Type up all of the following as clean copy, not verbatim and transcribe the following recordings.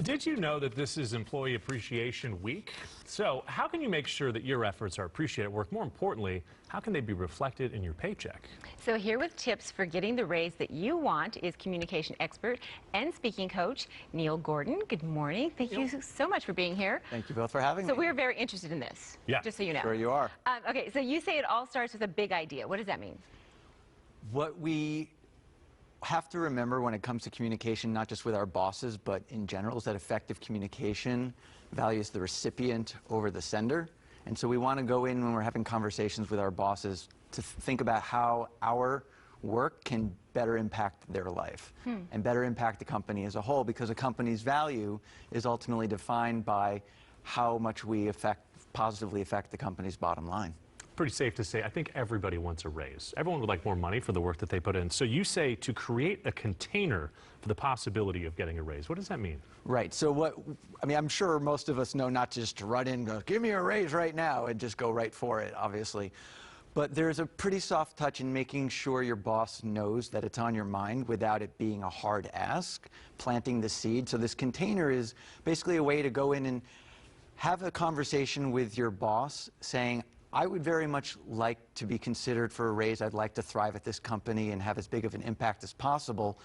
Did you know that this is Employee Appreciation Week? So how can you make sure that your efforts are appreciated at work? More importantly, how can they be reflected in your paycheck? So here with tips for getting the raise that you want is communication expert and speaking coach Neil Gordon. Good morning. Thank you so much for being here. Thank you both for having me. So we're very interested in this, just so you know. Sure you are. Okay, so you say it all starts with a big idea. What does that mean? What we have to remember when it comes to communication, not just with our bosses, but in general, is that effective communication values the recipient over the sender. And so we want to go in when we're having conversations with our bosses to think about how our work can better impact their life and better impact the company as a whole, because a company's value is ultimately defined by how much we positively affect the company's bottom line. Pretty safe to say, I think everybody wants a raise. Everyone would like more money for the work that they put in. So you say to create a container for the possibility of getting a raise. What does that mean? Right. So I'm sure most of us know not just to run in and go, give me a raise right now, and just go right for it, obviously. But there's a pretty soft touch in making sure your boss knows that it's on your mind without it being a hard ask, planting the seed. So this container is basically a way to go in and have a conversation with your boss saying, I would very much like to be considered for a raise. I'd like to thrive at this company and have as big of an impact as possible.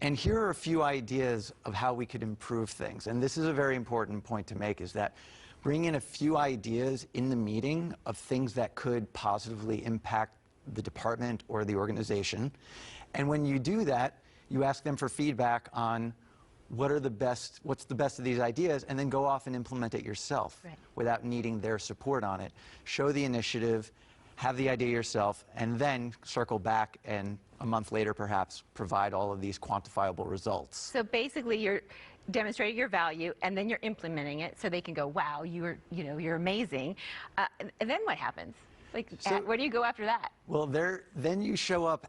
And here are a few ideas of how we could improve things. And this is a very important point to make, is that bring in a few ideas in the meeting of things that could positively impact the department or the organization. And when you do that, you ask them for feedback on what's the best of these ideas, and then go off and implement it yourself without needing their support on it. Show the initiative, have the idea yourself, and then circle back and a month later perhaps provide all of these quantifiable results. So basically you're demonstrating your value and then you're implementing it so they can go, wow, you're amazing. And then what happens? Where do you go after that? Well, then you show up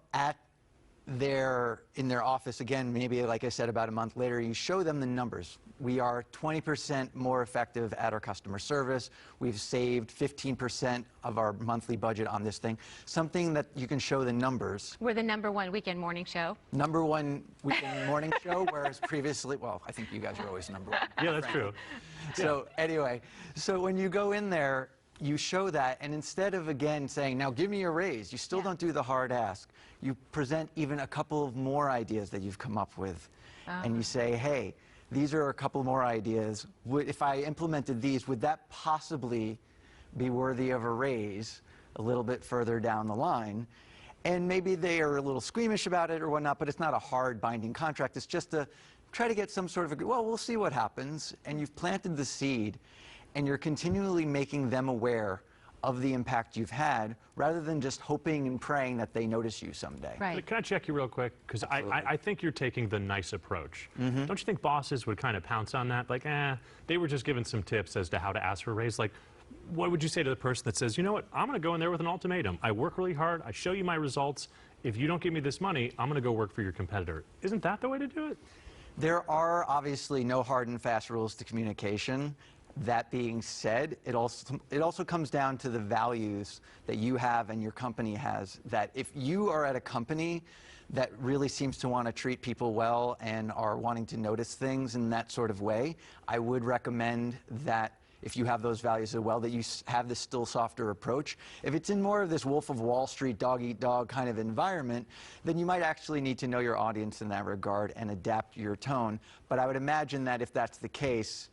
in their office again, maybe like I said, about a month later. You show them the numbers. We are 20% more effective at our customer service. We've saved 15% of our monthly budget on this thing. Something that you can show the numbers. We're the #1 weekend morning show. #1 weekend morning show, whereas previously, well, I think you guys are always #1. Yeah, that's true. So anyway, so when you go in there, you show that, and instead of, again, saying, now give me a raise, you still don't do the hard ask. You present even a couple of more ideas that you've come up with. And you say, hey, these are a couple more ideas. If I implemented these, would that possibly be worthy of a raise a little bit further down the line? And maybe they are a little squeamish about it or whatnot, but it's not a hard binding contract. It's just to try to get some sort of well, we'll see what happens. And you've planted the seed, and you're continually making them aware of the impact you've had, rather than just hoping and praying that they notice you someday. Right. Can I check you real quick? Because I think you're taking the nice approach. Don't you think bosses would kind of pounce on that? Like, they were just given some tips as to how to ask for a raise. Like, what would you say to the person that says, you know what, I'm going to go in there with an ultimatum. I work really hard. I show you my results. If you don't give me this money, I'm going to go work for your competitor. Isn't that the way to do it? There are obviously no hard and fast rules to communication. That being said, it also comes down to the values that you have and your company has. That if you are at a company that really seems to want to treat people well and are wanting to notice things in that sort of way, I would recommend that if you have those values as well, that you have this still softer approach. If it's in more of this Wolf of Wall Street, dog-eat-dog kind of environment, then you might actually need to know your audience in that regard and adapt your tone. But I would imagine that if that's the case,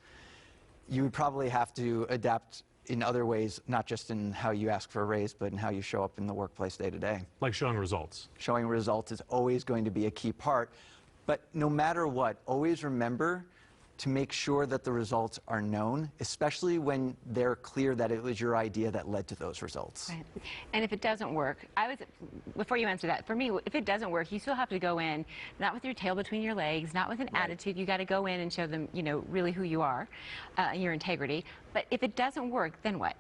you would probably have to adapt in other ways, not just in how you ask for a raise, but in how you show up in the workplace day to day. Like showing results. Showing results is always going to be a key part. But no matter what, always remember to make sure that the results are known, especially when they're clear that it was your idea that led to those results. Right. And if it doesn't work, before you answer that, for me, if it doesn't work, you still have to go in, not with your tail between your legs, not with an attitude. You got to go in and show them, really who you are, your integrity. But if it doesn't work, then what?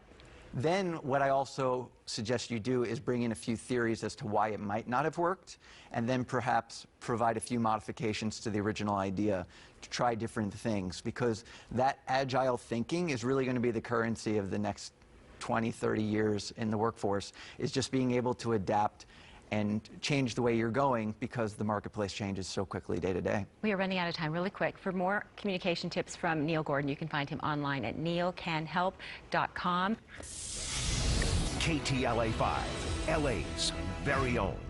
Then what I also suggest you do is bring in a few theories as to why it might not have worked, and then perhaps provide a few modifications to the original idea to try different things, because that agile thinking is really going to be the currency of the next 20, 30 years in the workforce, is just being able to adapt and change the way you're going, because the marketplace changes so quickly day to day. We are running out of time really quick. For more communication tips from Neil Gordon, you can find him online at neilcanhelp.com. KTLA 5, LA's very own.